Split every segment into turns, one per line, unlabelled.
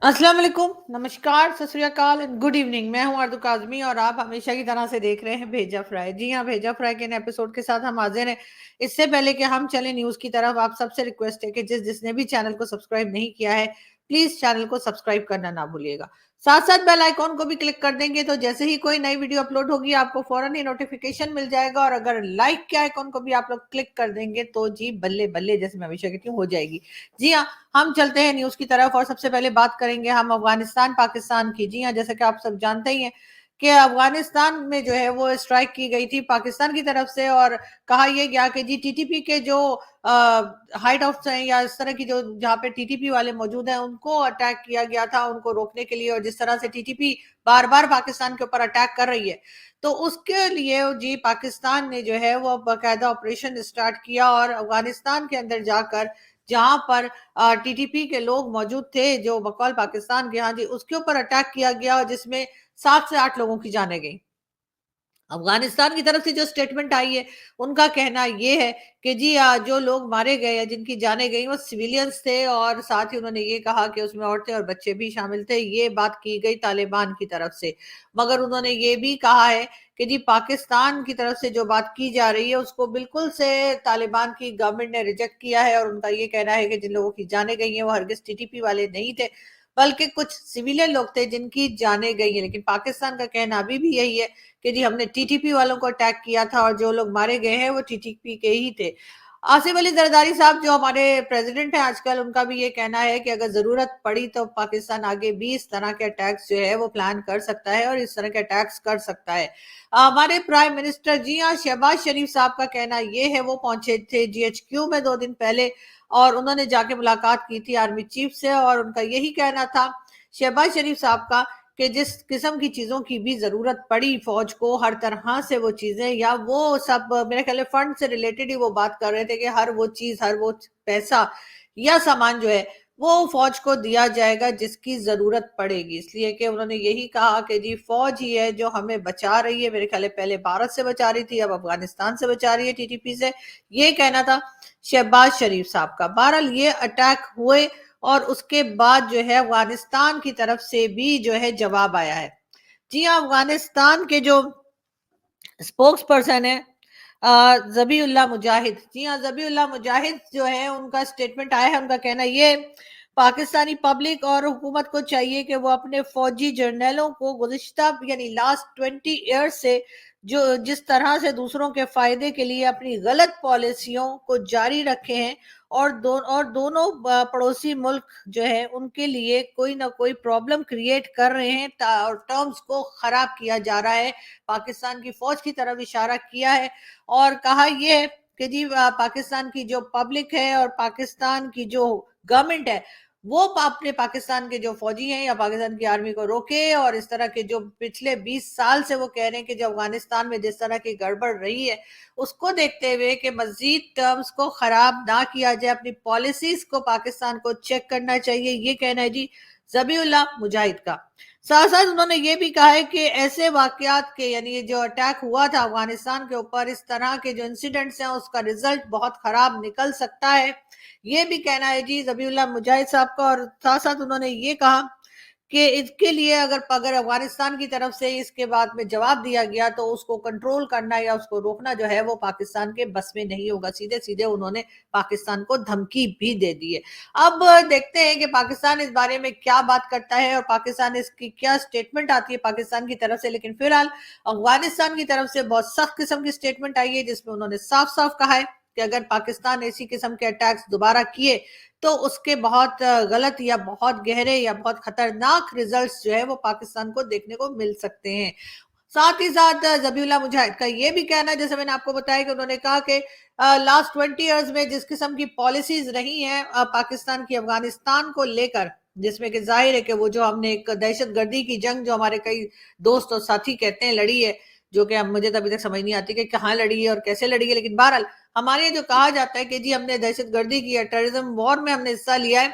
अस्सलाम वालेकुम, नमस्कार, सत श्री अकाल एंड गुड इवनिंग। मैं हूं आरज़ू काज़मी और आप हमेशा की तरह से देख रहे हैं भेजा फ्राई। जी हाँ, भेजा फ्राई के नए एपिसोड के साथ हम हाजिर हैं। इससे पहले कि हम चलें न्यूज़ की तरफ, आप सबसे रिक्वेस्ट है कि जिसने भी चैनल को सब्सक्राइब नहीं किया है, प्लीज़ चैनल को सब्सक्राइब करना ना भूलिएगा। साथ-साथ बेल आइकॉन को भी क्लिक कर देंगे तो जैसे ही कोई नई वीडियो अपलोड होगी, आपको फ़ौरन ही नोटिफ़िकेशन मिल जाएगा और अगर लाइक के आइकॉन को भी आप लोग क्लिक कर देंगे तो जी बल्ले-बल्ले, जैसे मैं हमेशा कहती हूँ, हो जाएगी। जी हाँ, हम चलते हैं न्यूज़ की तरफ और सबसे पहले बात करेंगे हम अफ़गानिस्तान पाकिस्तान की। जी हाँ, जैसा कि आप सब जानते ही हैं कि अफ़गानिस्तान में जो है वो स्ट्राइक की गई थी पाकिस्तान की तरफ से और कहा यह गया कि जी टीटीपी के जो हाइड आउट्स हैं या इस तरह की जो जहाँ पे टीटीपी वाले मौजूद हैं उनको अटैक किया गया था उनको रोकने के लिए। और जिस तरह से टीटीपी बार-बार पाकिस्तान के ऊपर अटैक कर रही है, तो उसके लिए जी पाकिस्तान ने जो है वो बाकायदा ऑपरेशन स्टार्ट किया और अफ़गानिस्तान के अंदर जाकर जहाँ पर टीटीपी के लोग मौजूद थे जो बकौल पाकिस्तान के, हाँ जी, उसके ऊपर अटैक किया गया और जिसमें 7 से 8 लोगों की जानें गईं। अफगानिस्तान की तरफ से जो स्टेटमेंट आई है, उनका कहना ये है कि जी जो लोग मारे गए हैं, जिनकी जानें गई, वो सिविलियंस थे और साथ ही उन्होंने ये कहा कि उसमें औरतें और बच्चे भी शामिल थे। ये बात की गई तालिबान की तरफ से। मगर उन्होंने ये भी कहा है कि जी पाकिस्तान की तरफ से जो बात की जा रही है, उसको बिल्कुल से तालिबान की गवर्नमेंट ने रिजेक्ट किया है और उनका ये कहना है कि जिन लोगों की जानें गई हैं, वो हरगिज़ टीटीपी वाले नहीं थे, बल्कि कुछ सिविलियन लोग थे जिनकी जानें गई हैं। लेकिन पाकिस्तान का कहना अभी भी यही है कि जी हमने टीटीपी वालों को अटैक किया था और जो लोग मारे गए हैं वो टीटीपी के ही थे। आसिफ अली जरदारी साहब जो हमारे प्रेसिडेंट हैं आजकल, उनका भी ये कहना है कि अगर ज़रूरत पड़ी तो पाकिस्तान आगे भी इस तरह के अटैक्स जो है वो प्लान कर सकता है और इस तरह के अटैक्स कर सकता है। हमारे प्राइम मिनिस्टर जी हाँ, शहबाज शरीफ साहब का कहना ये है, वो पहुंचे थे जीएचक्यू में 2 दिन पहले और उन्होंने जाके मुलाकात की थी आर्मी चीफ से और उनका यही कहना था शहबाज शरीफ साहब का कि जिस किस्म की चीज़ों की भी ज़रूरत पड़ी फ़ौज को, हर तरह से वो चीज़ें या वो सब मेरे ख़्याल है फंड से रिलेटेड ही वो बात कर रहे थे कि हर वो चीज़, हर वो पैसा या सामान जो है, वो फ़ौज को दिया जाएगा जिसकी ज़रूरत पड़ेगी। इसलिए कि उन्होंने यही कहा कि जी फ़ौज ही है जो हमें बचा रही है। मेरे ख़्याल है पहले भारत से बचा रही थी, अब अफ़गानिस्तान से बचा रही है टीटीपी से। ये कहना था शहबाज शरीफ साहब का। बहरहाल ये अटैक हुए और उसके बाद जो है अफगानिस्तान की तरफ से भी जो है जवाब आया है। जी हाँ, अफगानिस्तान के जो स्पोक्स पर्सन है ज़बीउल्लाह मुजाहिद, जी हाँ, ज़बीउल्लाह मुजाहिद जो है उनका स्टेटमेंट आया है। उनका कहना ये, पाकिस्तानी पब्लिक और हुकूमत को चाहिए कि वो अपने फौजी जर्नलों को गुज़िश्ता यानी लास्ट 20 ईयर्स से जो जिस तरह से दूसरों के फायदे के लिए अपनी गलत पॉलिसियों को जारी रखे हैं और दोनों पड़ोसी मुल्क जो है उनके लिए कोई ना कोई प्रॉब्लम क्रिएट कर रहे हैं और टर्म्स को खराब किया जा रहा है। पाकिस्तान की फौज की तरफ इशारा किया है और कहा यह है कि जी पाकिस्तान की जो पब्लिक है और पाकिस्तान की जो गवर्नमेंट है, वो अपने पाकिस्तान के जो फौजी हैं या पाकिस्तान की आर्मी को रोके और इस तरह के जो पिछले 20 साल से वो कह रहे हैं कि जो अफगानिस्तान में जिस तरह की गड़बड़ रही है, उसको देखते हुए कि मजीद टर्म्स को खराब ना किया जाए, अपनी पॉलिसीज को पाकिस्तान को चेक करना चाहिए। ये कहना है जी ज़बीउल्लाह मुजाहिद का। साथ साथ उन्होंने ये भी कहा है कि ऐसे वाकयात के यानी ये जो अटैक हुआ था अफगानिस्तान के ऊपर, इस तरह के जो इंसिडेंट्स हैं उसका रिजल्ट बहुत खराब निकल सकता है। ये भी कहना है जी ज़बीउल्लाह मुजाहिद साहब का और साथ साथ उन्होंने ये कहा कि इसके लिए अगर अगर अफगानिस्तान की तरफ से इसके बाद में जवाब दिया गया तो उसको कंट्रोल करना या उसको रोकना जो है वो पाकिस्तान के बस में नहीं होगा। सीधे सीधे उन्होंने पाकिस्तान को धमकी भी दे दी है। अब देखते हैं कि पाकिस्तान इस बारे में क्या बात करता है और पाकिस्तान इसकी क्या स्टेटमेंट आती है पाकिस्तान की तरफ से। लेकिन फिलहाल अफगानिस्तान की तरफ से बहुत सख्त किस्म की स्टेटमेंट आई है जिसमें उन्होंने साफ साफ कहा है कि अगर पाकिस्तान ऐसी किस्म के अटैक्स दोबारा किए तो उसके बहुत गलत या बहुत गहरे या बहुत खतरनाक रिजल्ट्स जो है वो पाकिस्तान को देखने को मिल सकते हैं। साथ ही साथ ज़बीउल्लाह मुजाहिद का ये भी कहना है, जैसे मैंने आपको बताया कि उन्होंने कहा कि लास्ट 20 इयर्स में जिस किस्म की पॉलिसीज रही हैं पाकिस्तान की अफगानिस्तान को लेकर, जिसमें कि जाहिर है कि वो जो हमने एक दहशतगर्दी की जंग जो हमारे कई दोस्त और साथी कहते हैं लड़ी है, जो कि मुझे तो अभी तक समझ नहीं आती कि कहाँ लड़ी है और कैसे लड़ी है। लेकिन बहरहाल हमारे यहाँ जो कहा जाता है कि जी हमने दहशतगर्दी की या टेररिज्म वॉर में हमने हिस्सा लिया है,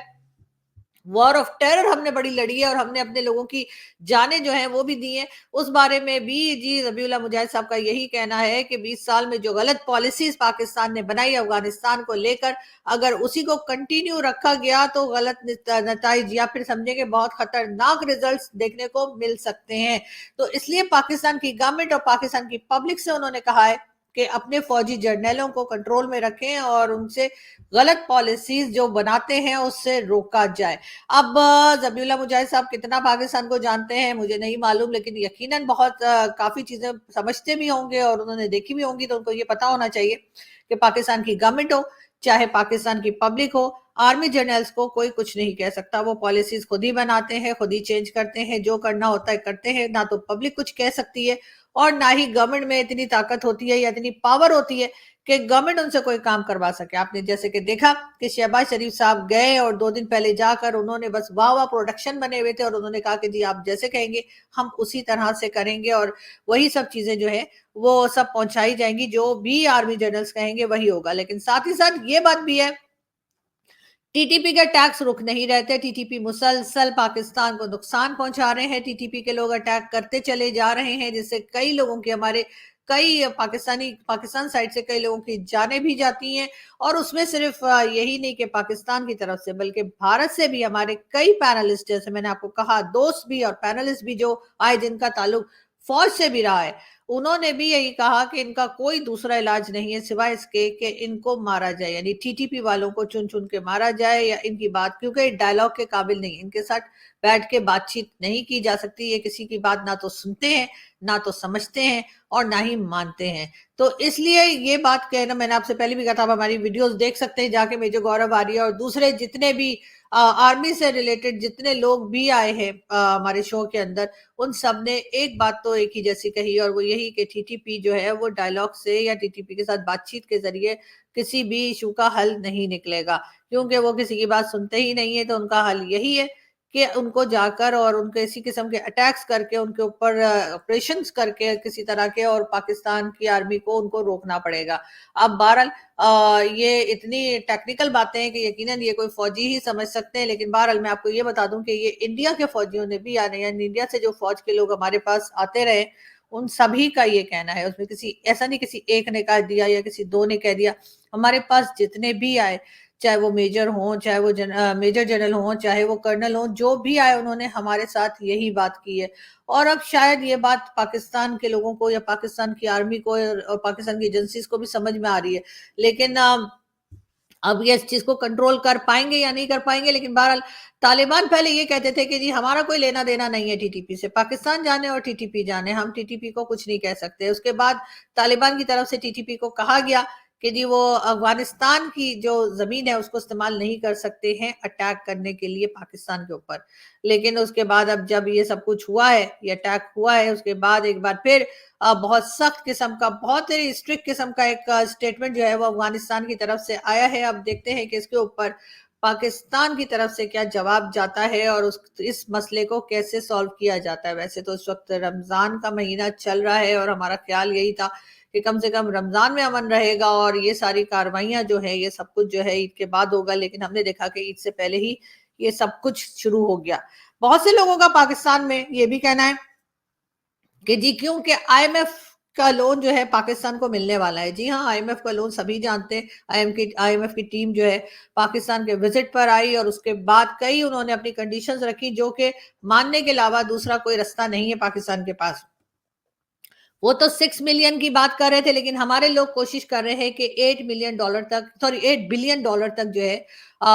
वॉर ऑफ टेरर हमने बड़ी लड़ी है और हमने अपने लोगों की जानें जो हैं वो भी दी हैं। उस बारे में भी जी ज़बीउल्लाह मुजाहिद साहब का यही कहना है कि 20 साल में जो गलत पॉलिसीज पाकिस्तान ने बनाई अफगानिस्तान को लेकर, अगर उसी को कंटिन्यू रखा गया तो गलत नताइज या फिर समझेंगे बहुत खतरनाक रिजल्ट्स देखने को मिल सकते हैं। तो इसलिए पाकिस्तान की गवर्नमेंट और पाकिस्तान की पब्लिक से उन्होंने कहा है कि अपने फौजी जर्नलों को कंट्रोल में रखें और उनसे गलत पॉलिसीज जो बनाते हैं उससे रोका जाए। अब ज़बीउल्लाह मुजाहिद साहब कितना पाकिस्तान को जानते हैं मुझे नहीं मालूम, लेकिन यकीनन बहुत काफ़ी चीज़ें समझते भी होंगे और उन्होंने देखी भी होंगी, तो उनको ये पता होना चाहिए कि पाकिस्तान की गवर्नमेंट हो, चाहे पाकिस्तान की पब्लिक हो, आर्मी जनरल्स को कोई कुछ नहीं कह सकता। वो पॉलिसीज़ खुद ही बनाते हैं, खुद ही चेंज करते हैं, जो करना होता है करते हैं। ना तो पब्लिक कुछ कह सकती है और ना ही गवर्नमेंट में इतनी ताकत होती है या इतनी पावर होती है कि गवर्नमेंट उनसे कोई काम करवा सके। आपने जैसे कि देखा कि शहबाज शरीफ साहब गए और 2 दिन पहले जाकर उन्होंने बस वाह प्रोडक्शन बने हुए थे और उन्होंने कहा कि जी आप जैसे कहेंगे हम उसी तरह से करेंगे और वही सब चीजें जो है वो सब पहुंचाई जाएंगी, जो भी आर्मी जनरल्स कहेंगे वही होगा। लेकिन साथ ही साथ ये बात भी है, टीटीपी के टैक्स रुक नहीं रहते। टीटीपी मुसलसल पाकिस्तान को नुकसान पहुंचा रहे हैं। टीटीपी के लोग अटैक करते चले जा रहे हैं, जिससे कई लोगों की हमारे कई पाकिस्तान साइड से कई लोगों की जानें भी जाती हैं। और उसमें सिर्फ यही नहीं कि पाकिस्तान की तरफ से, बल्कि भारत से भी हमारे कई पैनलिस्ट, जैसे मैंने आपको कहा, दोस्त भी और पैनलिस्ट भी जो आए जिनका ताल्लुक फौज से भी रहा है, उन्होंने भी यही कहा कि इनका कोई दूसरा इलाज नहीं है सिवाय इसके कि इनको मारा जाए, यानी टीटीपी वालों को चुन चुन के मारा जाए या इनकी बात, क्योंकि डायलॉग के काबिल नहीं, इनके साथ बैठ के बातचीत नहीं की जा सकती। ये किसी की बात ना तो सुनते हैं, ना तो समझते हैं और ना ही मानते हैं। तो इसलिए ये बात कहना, मैंने आपसे पहले भी कहा था, आप हमारी वीडियोस देख सकते हैं जाके, मेजर गौरव आर्या और दूसरे जितने भी आर्मी से रिलेटेड जितने लोग भी आए हैं हमारे शो के अंदर, उन सब ने एक बात तो एक ही जैसी कही और वो यही कि टीटीपी जो है वो डायलॉग से या टीटीपी के साथ बातचीत के जरिए किसी भी इशू का हल नहीं निकलेगा, क्योंकि वो किसी की बात सुनते ही नहीं है। तो उनका हल यही है कि उनको जाकर और उनके इसी किस्म के अटैक्स करके, उनके ऊपर ऑपरेशंस करके किसी तरह के, और पाकिस्तान की आर्मी को उनको रोकना पड़ेगा। अब बहरहाल ये इतनी टेक्निकल बातें हैं कि यकीनन ये कोई फौजी ही समझ सकते हैं, लेकिन बहरहाल मैं आपको ये बता दूं कि ये इंडिया के फौजियों ने भी आने, यानी इंडिया से जो फौज के लोग हमारे पास आते रहे, उन सभी का ये कहना है। उसमें किसी ऐसा नहीं किसी एक ने कह दिया या किसी दो ने कह दिया, हमारे पास जितने भी आए, चाहे वो मेजर हों, चाहे वो मेजर जनरल हों, चाहे वो कर्नल हों, जो भी आए उन्होंने हमारे साथ यही बात की है। और अब शायद ये बात पाकिस्तान के लोगों को या पाकिस्तान की आर्मी को और पाकिस्तान की एजेंसीज को भी समझ में आ रही है, लेकिन अब ये इस चीज को कंट्रोल कर पाएंगे या नहीं कर पाएंगे। लेकिन बहरहाल तालिबान पहले ये कहते थे कि जी हमारा कोई लेना देना नहीं है टीटीपी से, पाकिस्तान जाने और टीटीपी जाने, हम टीटीपी को कुछ नहीं कह सकते। उसके बाद तालिबान की तरफ से टीटीपी को कहा गया कि जी वो अफगानिस्तान की जो जमीन है उसको इस्तेमाल नहीं कर सकते हैं अटैक करने के लिए पाकिस्तान के ऊपर। लेकिन उसके बाद अब जब ये सब कुछ हुआ है, ये अटैक हुआ है, उसके बाद एक बार फिर बहुत सख्त किस्म का, बहुत ही स्ट्रिक्ट किस्म का एक स्टेटमेंट जो है वो अफगानिस्तान की तरफ से आया है। अब देखते हैं कि इसके ऊपर पाकिस्तान की तरफ से क्या जवाब जाता है और इस मसले को कैसे सॉल्व किया जाता है। वैसे तो इस वक्त रमजान का महीना चल रहा है और हमारा ख्याल यही था कि कम से कम रमजान में अमन रहेगा और ये सारी कार्रवाइयां जो है, ये सब कुछ जो है ईद के बाद होगा, लेकिन हमने देखा कि ईद से पहले ही ये सब कुछ शुरू हो गया। बहुत से लोगों का पाकिस्तान में ये भी कहना है कि जी क्योंकि आईएमएफ का लोन जो है पाकिस्तान को मिलने वाला है। जी हाँ, आईएमएफ का लोन सभी जानते हैं। आईएमएफ की टीम जो है पाकिस्तान के विजिट पर आई और उसके बाद कई उन्होंने अपनी कंडीशंस रखी, जो कि मानने के अलावा दूसरा कोई रास्ता नहीं है पाकिस्तान के पास। वो तो 6 मिलियन की बात कर रहे थे, लेकिन हमारे लोग कोशिश कर रहे हैं कि 8 मिलियन डॉलर तक, सॉरी 8 बिलियन डॉलर तक जो है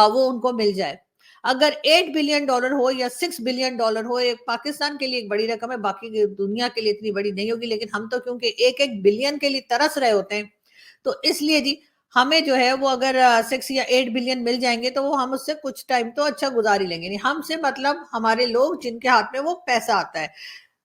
वो उनको मिल जाए। अगर 8 बिलियन डॉलर हो या 6 बिलियन डॉलर हो, एक पाकिस्तान के लिए एक बड़ी रकम है, बाकी दुनिया के लिए इतनी बड़ी नहीं होगी, लेकिन हम तो क्योंकि एक एक बिलियन के लिए तरस रहे होते हैं, तो इसलिए जी हमें जो है वो अगर 6 या 8 बिलियन मिल जाएंगे तो वो हम उससे कुछ टाइम तो अच्छा गुजार ही लेंगे। नहीं, हमसे मतलब हमारे लोग जिनके हाथ में वो पैसा आता है।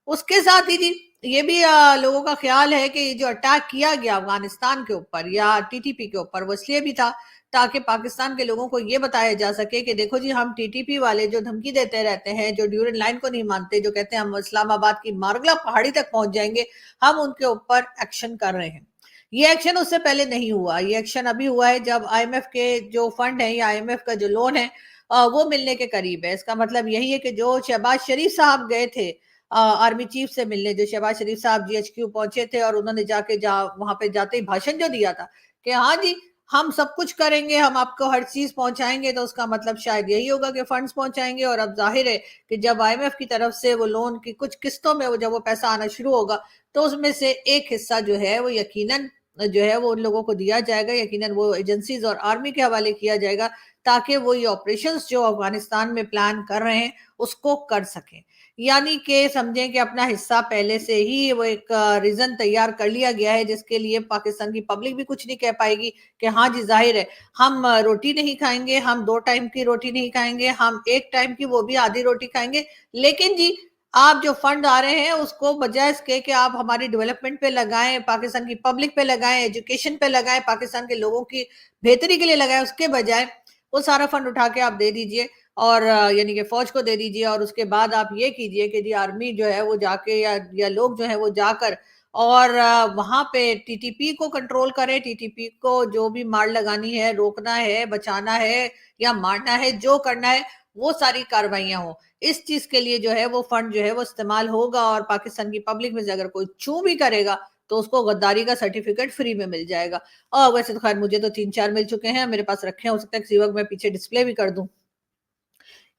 उसके साथ ही जी ये भी लोगों का ख्याल है कि जो अटैक किया गया अफगानिस्तान के ऊपर या टीटीपी के ऊपर, वो इसलिए भी था ताकि पाकिस्तान के लोगों को ये बताया जा सके कि देखो जी हम टीटीपी वाले जो धमकी देते रहते हैं, जो ड्यूरेंट लाइन को नहीं मानते, जो कहते हैं हम इस्लामाबाद की मारगला पहाड़ी तक पहुंच जाएंगे, हम उनके ऊपर एक्शन कर रहे हैं। ये एक्शन उससे पहले नहीं हुआ, ये एक्शन अभी हुआ है जब आईएमएफ के जो फंड है या आईएमएफ का जो लोन है वो मिलने के करीब है। इसका मतलब यही है कि जो शहबाज शरीफ साहब गए थे आर्मी चीफ से मिलने, जो शहबाज शरीफ साहब जीएचक्यू पहुंचे थे और उन्होंने जाके वहां पे जाते ही भाषण जो दिया था कि हाँ जी हम सब कुछ करेंगे, हम आपको हर चीज पहुंचाएंगे, तो उसका मतलब शायद यही होगा कि फंड्स पहुंचाएंगे। और अब जाहिर है कि जब आईएमएफ की तरफ से वो लोन की कुछ किस्तों में जब वो पैसा आना शुरू होगा तो उसमें से एक हिस्सा जो है वो यकीनन जो है वो उन लोगों को दिया जाएगा, यकीनन वो एजेंसीज और आर्मी के हवाले किया जाएगा ताकि वो ये ऑपरेशंस जो अफगानिस्तान में प्लान कर रहे हैं उसको कर सकें। यानी कि समझें कि अपना हिस्सा पहले से ही वो एक रीजन तैयार कर लिया गया है जिसके लिए पाकिस्तान की पब्लिक भी कुछ नहीं कह पाएगी कि हाँ जी जाहिर है हम रोटी नहीं खाएंगे, हम 2 टाइम की रोटी नहीं खाएंगे, हम 1 टाइम की वो भी आधी रोटी खाएंगे, लेकिन जी आप जो फंड आ रहे हैं उसको बजाय इसके कि आप हमारी डेवलपमेंट पे लगाएं, पाकिस्तान की पब्लिक पे लगाएं, एजुकेशन पे लगाएं, पाकिस्तान के लोगों की बेहतरी के लिए लगाएं, उसके बजाय वो सारा फंड उठा के आप दे दीजिए और यानी कि फौज को दे दीजिए। और उसके बाद आप ये कीजिए कि जी आर्मी जो है वो जाके या लोग जो है वो जाकर और वहां पे टीटीपी को कंट्रोल करे, टीटीपी को जो भी मार लगानी है, रोकना है, बचाना है या मारना है, जो करना है वो सारी कार्रवाइयां हो। इस चीज के लिए जो है वो फंड जो है वो इस्तेमाल होगा और पाकिस्तान की पब्लिक में से अगर कोई चू भी करेगा तो उसको गद्दारी का सर्टिफिकेट फ्री में मिल जाएगा। और वैसे तो खैर मुझे तो 3-4 मिल चुके हैं, मेरे पास रखे हैं, हो सकता है किसी वक्त मैं पीछे डिस्प्ले भी कर दूं।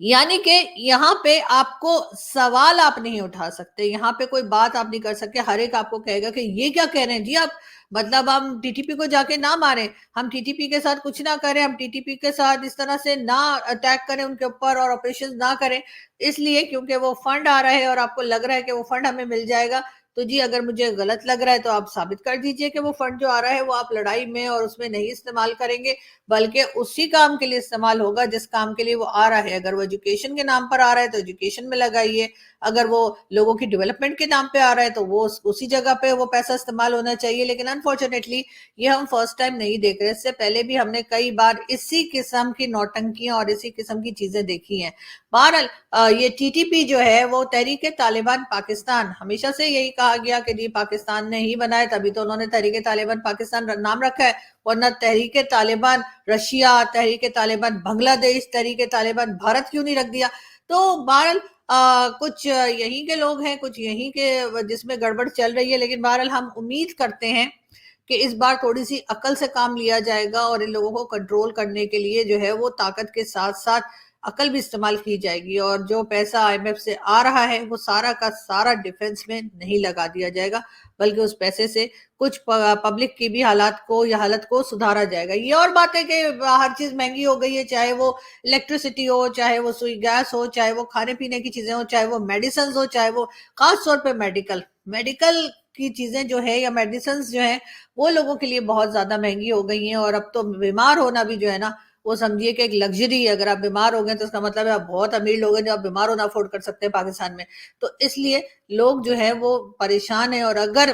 यानी कि यहाँ पे आपको सवाल आप नहीं उठा सकते, यहाँ पे कोई बात आप नहीं कर सकते, हर एक आपको कहेगा कि ये क्या कह रहे हैं जी आप, मतलब हम टीटीपी को जाके ना मारें, हम टीटीपी के साथ कुछ ना करें, हम टीटीपी के साथ इस तरह से ना अटैक करें उनके ऊपर और ऑपरेशन ना करें, इसलिए क्योंकि वो फंड आ रहा है और आपको लग रहा है कि वो फंड हमें मिल जाएगा। तो जी अगर मुझे गलत लग रहा है तो आप साबित कर दीजिए कि वो फंड जो आ रहा है वो आप लड़ाई में और उसमें नहीं इस्तेमाल करेंगे, बल्कि उसी काम के लिए इस्तेमाल होगा जिस काम के लिए वो आ रहा है। अगर वो एजुकेशन के नाम पर आ रहा है तो एजुकेशन में लगाइए, अगर वो लोगों की डेवलपमेंट के नाम पे आ रहा है तो वो उसी जगह पे वो पैसा इस्तेमाल होना चाहिए। लेकिन अनफॉर्चुनेटली ये हम फर्स्ट टाइम नहीं देख रहे, इससे पहले भी हमने कई बार इसी किस्म की नौटंकियां और इसी किस्म की चीजें देखी हैं। बहरहाल ये टीटीपी जो है वो तहरीक तालिबान पाकिस्तान, हमेशा से यही कहा गया कि जी पाकिस्तान ने ही बनाया, तभी तो उन्होंने तहरीक तालिबान पाकिस्तान नाम रखा है, वरना तहरीक तालिबान रशिया, तहरीक तालिबान बांग्लादेश, तहरीक तालिबान भारत क्यों नहीं रख दिया। तो बहरहाल कुछ यहीं के लोग हैं, कुछ यहीं के जिसमें गड़बड़ चल रही है, लेकिन बहरहाल हम उम्मीद करते हैं कि इस बार थोड़ी सी अकल से काम लिया जाएगा और इन लोगों को कंट्रोल करने के लिए जो है वो ताकत के साथ साथ अकल भी इस्तेमाल की जाएगी और जो पैसा आईएमएफ से आ रहा है वो सारा का सारा डिफेंस में नहीं लगा दिया जाएगा, बल्कि उस पैसे से कुछ पब्लिक की भी हालत को सुधारा जाएगा। ये और बात है कि हर चीज महंगी हो गई है, चाहे वो इलेक्ट्रिसिटी हो, चाहे वो सुई गैस हो, चाहे वो खाने पीने की चीजें हो, चाहे वो मेडिसिन हो, चाहे वो खास तौर पे मेडिकल मेडिकल की चीजें जो है या मेडिसिन जो है वो लोगों के लिए बहुत ज्यादा महंगी हो गई हैं। और अब तो बीमार होना भी जो है ना वो समझिए कि एक लग्जरी है, अगर आप बीमार हो गए तो उसका मतलब है आप बहुत अमीर लोग हैं जो आप बीमार होना अफोर्ड कर सकते हैं पाकिस्तान में। तो इसलिए लोग जो है वो परेशान है और अगर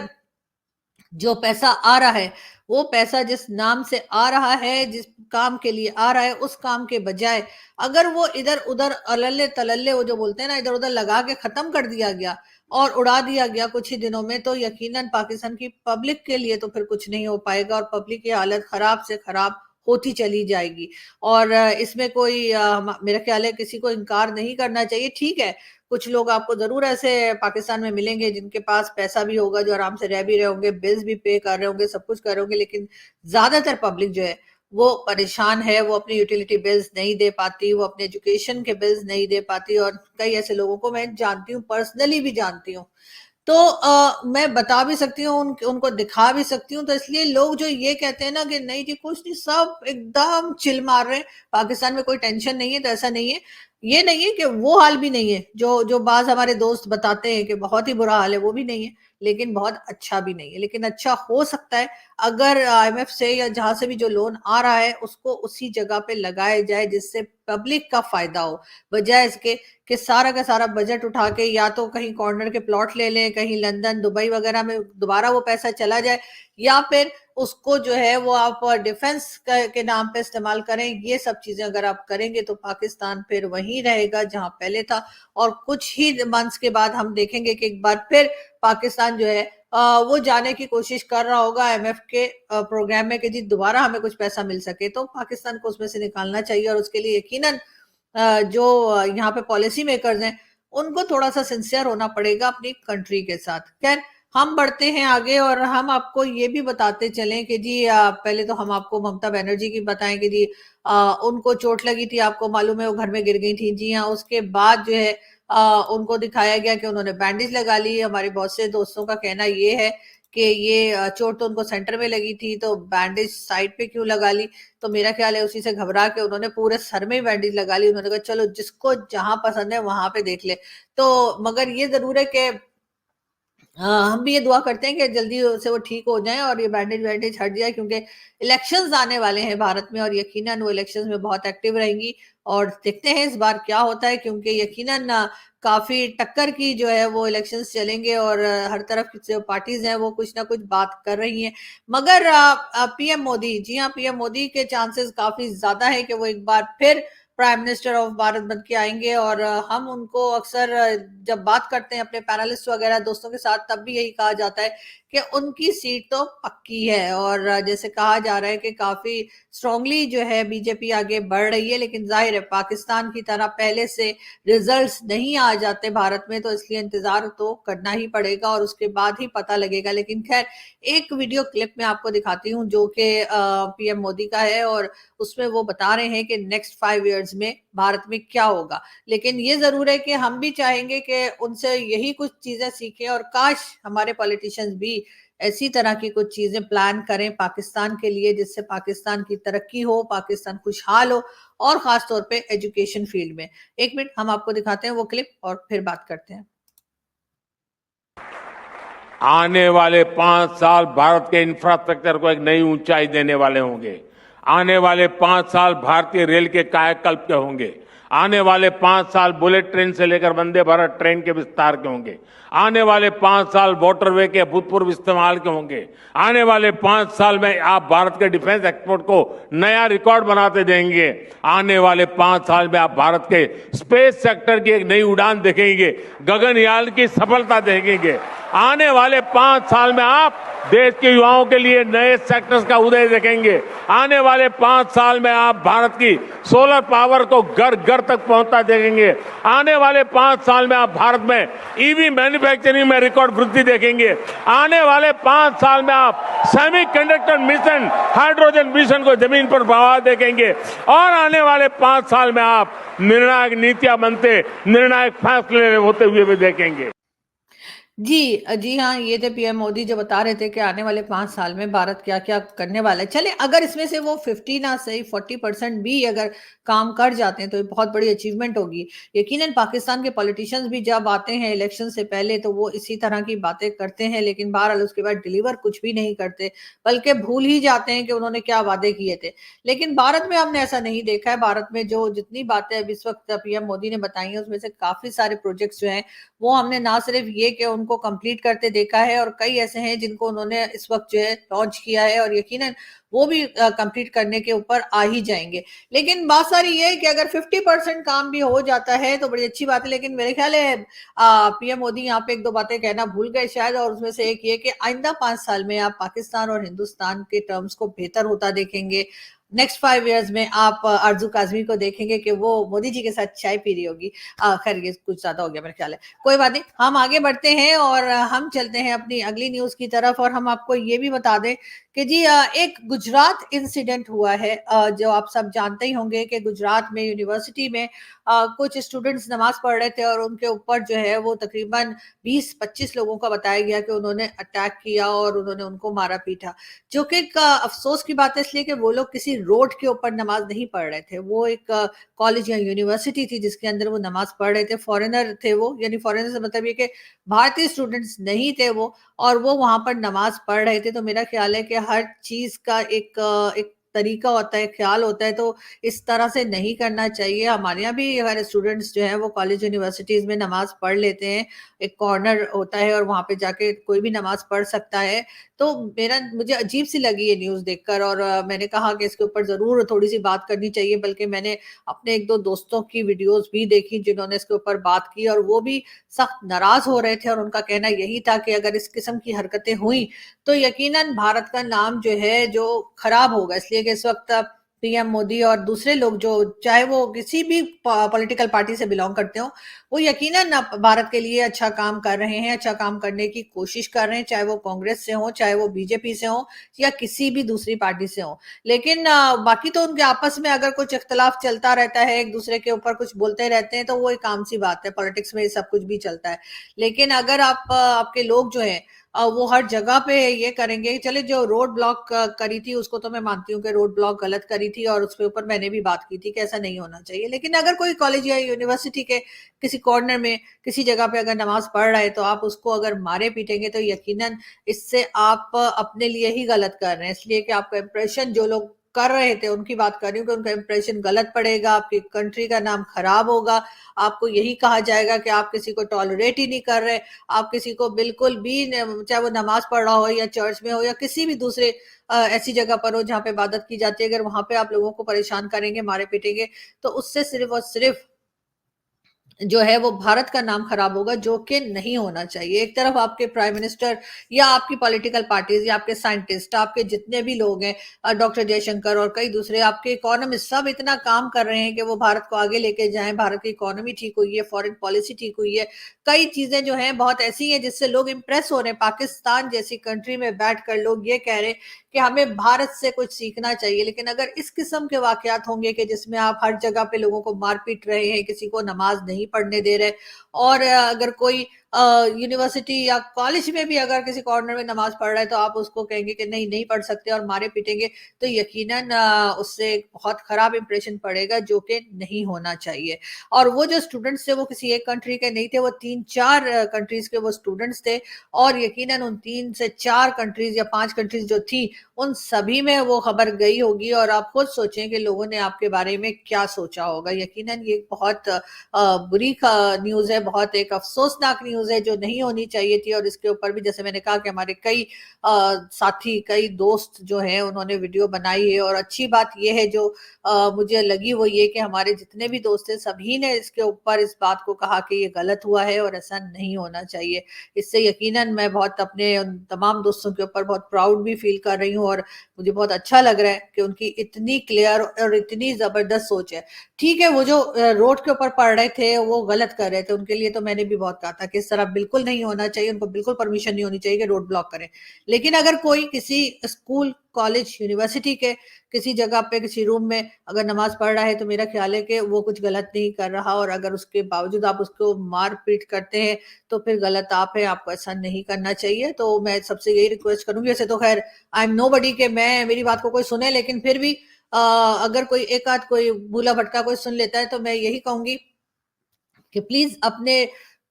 जो पैसा आ रहा है वो पैसा जिस नाम से आ रहा है, जिस काम के लिए आ रहा है, उस काम के बजाय अगर वो इधर उधर अल्ले तलल्ले वो जो बोलते हैं ना इधर उधर लगा के खत्म कर दिया गया और उड़ा दिया गया कुछ ही दिनों में, तो यकीनन पाकिस्तान की पब्लिक के लिए तो फिर कुछ नहीं हो पाएगा और पब्लिक की हालत खराब से खराब होती चली जाएगी। और इसमें कोई मेरा ख्याल है किसी को इनकार नहीं करना चाहिए। ठीक है, कुछ लोग आपको जरूर ऐसे पाकिस्तान में मिलेंगे जिनके पास पैसा भी होगा, जो आराम से रह भी रहे होंगे, बिल्स भी पे कर रहे होंगे, सब कुछ कर रहे होंगे, लेकिन ज्यादातर पब्लिक जो है वो परेशान है, वो अपनी यूटिलिटी बिल्स नहीं दे पाती, वो अपने एजुकेशन के बिल्स नहीं दे पाती। और कई ऐसे लोगों को मैं जानती हूँ, पर्सनली भी जानती हूँ, तो मैं बता भी सकती हूँ, उनको दिखा भी सकती हूँ। तो इसलिए लोग जो ये कहते हैं ना कि नहीं जी कुछ नहीं, सब एकदम चिल मार रहे हैं, पाकिस्तान में कोई टेंशन नहीं है, तो ऐसा नहीं है। ये नहीं है कि वो हाल भी नहीं है जो जो बाज हमारे दोस्त बताते हैं कि बहुत ही बुरा हाल है, वो भी नहीं है, लेकिन बहुत अच्छा भी नहीं है। लेकिन अच्छा हो सकता है अगर आईएमएफ से या जहां से भी जो लोन आ रहा है उसको उसी जगह पे लगाया जाए जिससे पब्लिक का फायदा हो, बजाय इसके कि सारा का सारा बजट उठा के या तो कहीं कॉर्नर के प्लॉट ले लें, कहीं लंदन दुबई वगैरह में दोबारा वो पैसा चला जाए, या फिर उसको जो है वो आप डिफेंस के नाम पे इस्तेमाल करें। ये सब चीजें अगर आप करेंगे तो पाकिस्तान फिर वहीं रहेगा जहां पहले था और कुछ ही मंथ्स के बाद हम देखेंगे कि एक बार फिर पाकिस्तान जो है वो जाने की कोशिश कर रहा होगा IMF के प्रोग्राम में कि जी दोबारा हमें कुछ पैसा मिल सके, तो पाकिस्तान को उसमें से निकालना चाहिए और उसके लिए यकीनन जो यहाँ पे पॉलिसी मेकर्स हैं उनको थोड़ा सा सिंसियर होना पड़ेगा अपनी कंट्री के साथ। खैर, हम बढ़ते हैं आगे और हम आपको ये भी बताते चलें कि जी पहले तो हम आपको ममता बनर्जी की बताएं कि जी उनको चोट लगी थी, आपको मालूम है वो घर में गिर गई थी। जी हाँ, उसके बाद जो है उनको दिखाया गया कि उन्होंने बैंडेज लगा ली। हमारे बहुत से दोस्तों का कहना ये है कि ये चोट तो उनको सेंटर में लगी थी, तो बैंडेज साइड पे क्यों लगा ली? तो मेरा ख्याल है उसी से घबरा के उन्होंने पूरे सर में ही बैंडेज लगा ली। उन्होंने कहा चलो जिसको जहां पसंद है वहां पे देख ले। तो मगर ये जरूर है कि हम भी ये दुआ करते हैं कि जल्दी से वो ठीक हो जाएं और ये बैंडेज वैंडेज हट जाए, क्योंकि इलेक्शंस आने वाले हैं भारत में और यकीनन वो इलेक्शंस में बहुत एक्टिव रहेंगी। और देखते हैं इस बार क्या होता है, क्योंकि यकीनन काफी टक्कर की जो है वो इलेक्शंस चलेंगे और हर तरफ की जो पार्टीज हैं वो कुछ ना कुछ बात कर रही हैं। मगर पीएम मोदी, जी हाँ, पीएम मोदी के चांसेस काफी ज्यादा है कि वो एक बार फिर प्राइम मिनिस्टर ऑफ भारत बन के आएंगे। और हम उनको अक्सर जब बात करते हैं अपने पैनलिस्ट वगैरह दोस्तों के साथ, तब भी यही कहा जाता है कि उनकी सीट तो पक्की है। और जैसे कहा जा रहा है कि काफी स्ट्रांगली जो है बीजेपी आगे बढ़ रही है, लेकिन जाहिर है पाकिस्तान की तरह पहले से रिजल्ट्स नहीं आ जाते भारत में, तो इसलिए इंतजार तो करना ही पड़ेगा और उसके बाद ही पता लगेगा। लेकिन खैर, एक वीडियो क्लिप में आपको दिखाती हूँ जो कि पीएम मोदी का है और उसमें वो बता रहे हैं कि नेक्स्ट 5 इयर्स में भारत में क्या होगा। लेकिन ये जरूर है कि हम भी चाहेंगे कि उनसे यही कुछ चीजें सीखें और काश हमारे पॉलिटिशियंस भी ऐसी तरह की कुछ चीजें प्लान करें पाकिस्तान के लिए, जिससे पाकिस्तान की तरक्की हो, पाकिस्तान खुशहाल हो, और खास तौर पे एजुकेशन फील्ड में। एक मिनट हम आपको दिखाते हैं वो क्लिप और फिर बात करते हैं।
आने वाले 5 साल भारत के इंफ्रास्ट्रक्चर को एक नई ऊंचाई देने वाले होंगे। आने वाले 5 साल भारतीय रेल के कायाकल्प के होंगे। आने वाले 5 साल बुलेट ट्रेन से लेकर वंदे भारत ट्रेन के विस्तार के होंगे। आने वाले 5 साल वाटरवे के अभूतपूर्व इस्तेमाल के होंगे। आने वाले 5 साल में आप भारत के डिफेंस एक्सपोर्ट को नया रिकॉर्ड बनाते देंगे। आने वाले 5 साल में आप भारत के स्पेस सेक्टर की एक नई उड़ान देखेंगे, गगनयान की सफलता देखेंगे। आने वाले 5 साल में आप देश के युवाओं के लिए नए सेक्टर्स का उदय देखेंगे। आने वाले 5 साल में आप भारत की सोलर पावर को घर घर तक पहुंचता देखेंगे। आने वाले 5 साल में आप भारत में ईवी मैन्युफैक्चरिंग में रिकॉर्ड वृद्धि देखेंगे। आने वाले 5 साल में आप सेमीकंडक्टर मिशन, हाइड्रोजन मिशन को जमीन पर बढ़ावा देखेंगे। और आने वाले 5 साल में आप निर्णायक नीतियां बनते, निर्णायक फैसले होते हुए भी देखेंगे।
जी हाँ, ये थे पीएम मोदी जो बता रहे थे कि आने वाले 5 साल में भारत क्या क्या करने वाला है। चले, अगर इसमें से वो 50 ना सही 40% भी अगर काम कर जाते हैं तो ये बहुत बड़ी अचीवमेंट होगी। यकीनन पाकिस्तान के पॉलिटिशियंस भी जब आते हैं इलेक्शन से पहले तो वो इसी तरह की बातें करते हैं, लेकिन बहरहाल उसके बाद डिलीवर कुछ भी नहीं करते, बल्कि भूल ही जाते हैं कि उन्होंने क्या वादे किए थे। लेकिन भारत में हमने ऐसा नहीं देखा है। भारत में जो जितनी बातें अभी इस वक्त पीएम मोदी ने बताई हैं उसमें से काफी सारे प्रोजेक्ट्स जो हैं वो हमने ना सिर्फ ये कि उनको कंप्लीट करते देखा है, और कई ऐसे हैं जिनको उन्होंने इस वक्त जो है लॉन्च किया है और यकीनन वो भी कंप्लीट करने के ऊपर आ ही जाएंगे। लेकिन बात सारी ये है कि अगर 50% काम भी हो जाता है तो बड़ी अच्छी बात है। लेकिन मेरे ख्याल है पीएम मोदी यहाँ पे एक दो बातें कहना भूल गए शायद, और उसमें से एक ये कि आइंदा 5 साल में आप पाकिस्तान और हिंदुस्तान के टर्म्स को बेहतर होता देखेंगे। नेक्स्ट 5 इयर्स में आप आरजू काजमी को देखेंगे कि वो मोदी जी के साथ चाय पी रही होगी। खैर ये कुछ ज्यादा हो गया मेरे ख्याल है, कोई बात नहीं, हम आगे बढ़ते हैं और हम चलते हैं अपनी अगली न्यूज की तरफ। और हम आपको ये भी बता दें कि जी एक गुजरात इंसिडेंट हुआ है, जो आप सब जानते ही होंगे कि गुजरात में यूनिवर्सिटी में कुछ स्टूडेंट्स नमाज पढ़ रहे थे और उनके ऊपर जो है वो तकरीबन 20-25 लोगों का बताया गया कि उन्होंने अटैक किया और उन्होंने उनको मारा पीटा। जो कि एक अफसोस की बात है इसलिए कि वो लोग किसी रोड के ऊपर नमाज नहीं पढ़ रहे थे, वो एक कॉलेज या यूनिवर्सिटी थी जिसके अंदर वो नमाज पढ़ रहे थे। फॉरेनर थे वो, यानी फॉरेनर से मतलब ये कि भारतीय स्टूडेंट्स नहीं थे वो, और वो वहां पर नमाज पढ़ रहे थे। तो मेरा ख्याल है कि हर चीज का एक طریقہ ہوتا ہے, خیال ہوتا ہے, تو اس طرح سے نہیں کرنا چاہیے. ہمارے یہاں بھی اگر اسٹوڈنٹس جو ہیں وہ کالج یونیورسٹیز میں نماز پڑھ لیتے ہیں, ایک کارنر ہوتا ہے اور وہاں پہ جا کے کوئی بھی نماز پڑھ سکتا ہے, تو مجھے عجیب سی لگی یہ نیوز دیکھ کر, اور میں نے کہا کہ اس کے اوپر ضرور تھوڑی سی بات کرنی چاہیے. بلکہ میں نے اپنے ایک دو دوستوں کی ویڈیوز بھی دیکھی جنہوں نے اس کے اوپر بات کی, اور وہ بھی سخت ناراض ہو رہے تھے, اور ان کا کہنا یہی تھا کہ اگر اس قسم کی حرکتیں ہوئیں تو یقیناً بھارت کا نام جو ہے جو خراب ہوگا. اس لیے کہ اس وقت پی ایم مودی اور دوسرے لوگ جو چاہے وہ کسی بھی پولیٹیکل پارٹی سے بلانگ کرتے ہوں, وہ یقیناً بھارت کے لیے اچھا کام کر رہے ہیں, اچھا کام کرنے کی کوشش کر رہے ہیں, چاہے وہ کانگریس سے ہوں, چاہے وہ بی جے پی سے ہوں, یا کسی بھی دوسری پارٹی سے ہوں. لیکن باقی تو ان کے آپس میں اگر کچھ اختلاف چلتا رہتا ہے, ایک دوسرے کے اوپر کچھ بولتے رہتے ہیں, تو وہ ایک عام سی بات ہے, پالیٹکس میں یہ سب کچھ بھی چلتا ہے. لیکن اگر آپ کے لوگ جو ہیں وہ ہر جگہ پہ یہ کریں گے, چلے جو روڈ بلاک کری تھی اس کو تو میں مانتی ہوں کہ روڈ بلاک غلط کری تھی, اور اس کے اوپر میں نے بھی بات کی تھی کہ ایسا نہیں ہونا چاہیے. لیکن اگر کوئی کالج یا یونیورسٹی کے کسی کارنر میں کسی جگہ پہ اگر نماز پڑھ رہا ہے, تو آپ اس کو اگر مارے پیٹیں گے تو یقیناً اس سے آپ اپنے لیے ہی غلط کر رہے ہیں. اس لیے کہ آپ کا امپریشن جو لوگ کر رہے تھے, ان کی بات کر رہی ہوں, کہ ان کا امپریشن غلط پڑے گا, آپ کی کنٹری کا نام خراب ہوگا, آپ کو یہی کہا جائے گا کہ آپ کسی کو ٹالریٹ ہی نہیں کر رہے, آپ کسی کو بالکل بھی, چاہے وہ نماز پڑھ رہا ہو یا چرچ میں ہو یا کسی بھی دوسرے ایسی جگہ پر ہو جہاں پہ عبادت کی جاتی ہے, اگر وہاں پہ آپ لوگوں کو پریشان کریں گے, مارے پیٹیں گے, تو اس سے صرف اور صرف جو ہے وہ بھارت کا نام خراب ہوگا, جو کہ نہیں ہونا چاہیے. ایک طرف آپ کے پرائم منسٹر یا آپ کی پولیٹیکل پارٹیز یا آپ کے سائنٹسٹ, آپ کے جتنے بھی لوگ ہیں, ڈاکٹر جے شنکر اور کئی دوسرے آپ کے اکانومسٹ, سب اتنا کام کر رہے ہیں کہ وہ بھارت کو آگے لے کے جائیں. بھارت کی اکانومی ٹھیک ہوئی ہے, فارن پالیسی ٹھیک ہوئی ہے, کئی چیزیں جو ہیں بہت ایسی ہیں جس سے لوگ امپریس ہو رہے ہیں. پاکستان جیسی کنٹری میں بیٹھ کر لوگ یہ کہہ رہے ہیں کہ ہمیں بھارت سے کچھ سیکھنا چاہیے. لیکن اگر اس قسم کے واقعات ہوں گے کہ جس میں آپ ہر جگہ پہ لوگوں کو مار پیٹ رہے ہیں, کسی کو نماز نہیں پڑھنے دے رہے, اور اگر کوئی یونیورسٹی یا کالج میں بھی اگر کسی کارنر میں نماز پڑھ رہا ہے تو آپ اس کو کہیں گے کہ نہیں پڑھ سکتے اور مارے پیٹیں گے, تو یقیناً اس سے بہت خراب امپریشن پڑے گا, جو کہ نہیں ہونا چاہیے. اور وہ جو اسٹوڈنٹس تھے وہ کسی ایک کنٹری کے نہیں تھے, وہ 3-4 کنٹریز کے وہ اسٹوڈنٹس تھے, اور یقیناً ان 3 سے 4 کنٹریز یا 5 کنٹریز جو تھی ان سبھی میں وہ خبر گئی ہوگی. اور آپ خود سوچیں کہ لوگوں نے آپ کے بارے میں کیا سوچا ہوگا. یقیناً یہ بہت بری نیوز ہے, بہت ایک افسوسناک نیوز ہے جو نہیں ہونی چاہیے تھی. اور اس کے اوپر بھی جیسے میں نے کہا کہ ہمارے کئی ساتھی, کئی دوست جو ہیں انہوں نے ویڈیو بنائی ہے, اور اچھی بات یہ ہے جو مجھے لگی وہ یہ کہ ہمارے جتنے بھی دوست ہیں سبھی نے اس کے اوپر اس بات کو کہا کہ یہ غلط ہوا ہے اور ایسا نہیں ہونا چاہیے. اس سے یقیناً میں بہت اپنے تمام دوستوں کے اوپر بہت پراؤڈ بھی فیل کر رہی ہوں, اور مجھے بہت اچھا لگ رہا ہے کہ ان کی اتنی کلیئر اور اتنی زبردست سوچ ہے. ٹھیک ہے, وہ جو روڈ کے اوپر پڑھ رہے تھے وہ غلط کر رہے تھے, ان کے لیے تو میں نے بھی بہت کہا تھا کہ اس طرح بالکل نہیں ہونا چاہیے, ان کو بالکل پرمیشن نہیں ہونی چاہیے کہ روڈ بلاک کریں. لیکن اگر کوئی کسی اسکول, کالج, یونیورسٹی کے کسی جگہ پہ کسی روم میں اگر نماز پڑھ رہا ہے تو میرا خیال ہے کہ وہ کچھ غلط نہیں کر رہا, اور اگر اس کے باوجود آپ اس کو مار پیٹ کرتے ہیں تو پھر غلط آپ ہیں, آپ کو ایسا نہیں کرنا چاہیے. تو میں سب سے یہی ریکویسٹ کروں گی, ویسے تو خیر آئی ایم نو بڈی کہ میری بات کو کوئی سنے, لیکن پھر بھی اگر کوئی ایک آدھ کوئی بھولا بھٹکا کوئی سن لیتا ہے تو میں یہی کہوں گی کہ پلیز اپنے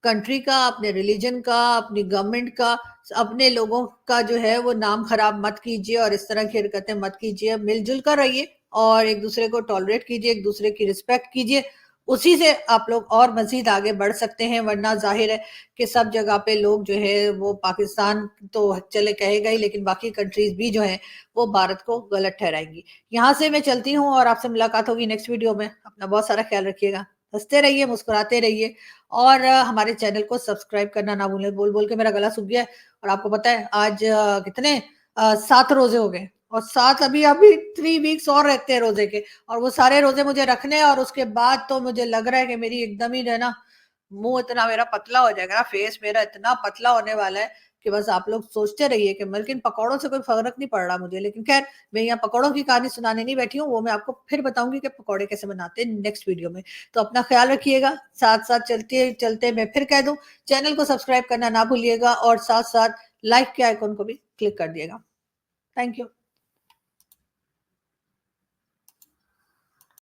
کنٹری کا, اپنے ریلیجن کا, اپنی گورنمنٹ کا, اپنے لوگوں کا جو ہے وہ نام خراب مت کیجیے, اور اس طرح کی حرکتیں مت کیجیے. مل جل کر رہیے اور ایک دوسرے کو ٹالریٹ کیجیے, ایک دوسرے کی رسپیکٹ کیجیے, اسی سے آپ لوگ اور مزید آگے بڑھ سکتے ہیں. ورنہ ظاہر ہے کہ سب جگہ پہ لوگ جو ہے وہ پاکستان تو چلے کہے گا ہی, لیکن باقی کنٹریز بھی جو ہیں وہ بھارت کو غلط ٹھہرائیں گی. یہاں سے میں چلتی ہوں اور آپ سے ملاقات ہوگی نیکسٹ ویڈیو میں. اپنا بہت سارا خیال رکھیے گا, ہنستے رہیے, مسکراتے رہیے, اور ہمارے چینل کو سبسکرائب کرنا نہ بھولیں. بول بول کے میرا گلا سوکھ گیا ہے, اور آپ کو پتا ہے آج کتنے 7 روزے ہو گئے, اور 7 ابھی 3 ویکس اور رہتے ہیں روزے کے, اور وہ سارے روزے مجھے رکھنے ہیں. اور اس کے بعد تو مجھے لگ رہا ہے کہ میری ایک دم ہی جو ہے نا منہ اتنا میرا پتلا ہو جائے گا, فیس میرا اتنا پتلا ہونے والا ہے کہ بس آپ لوگ سوچتے رہیے کہ لیکن پکوڑوں سے کوئی فرق نہیں پڑ رہا مجھے. لیکن خیر میں یہاں پکوڑوں کی کہانی سنانے نہیں بیٹھی ہوں, وہ میں آپ کو پھر بتاؤں گی کہ پکوڑے کیسے بناتے ہیں نیکسٹ ویڈیو میں. تو اپنا خیال رکھیے گا. ساتھ ساتھ چلتے چلتے میں پھر کہہ دوں, چینل کو سبسکرائب کرنا نہ بھولیے گا, اور ساتھ ساتھ لائک کے آئیکن کو بھی کلک کر دیے گا. Thank you.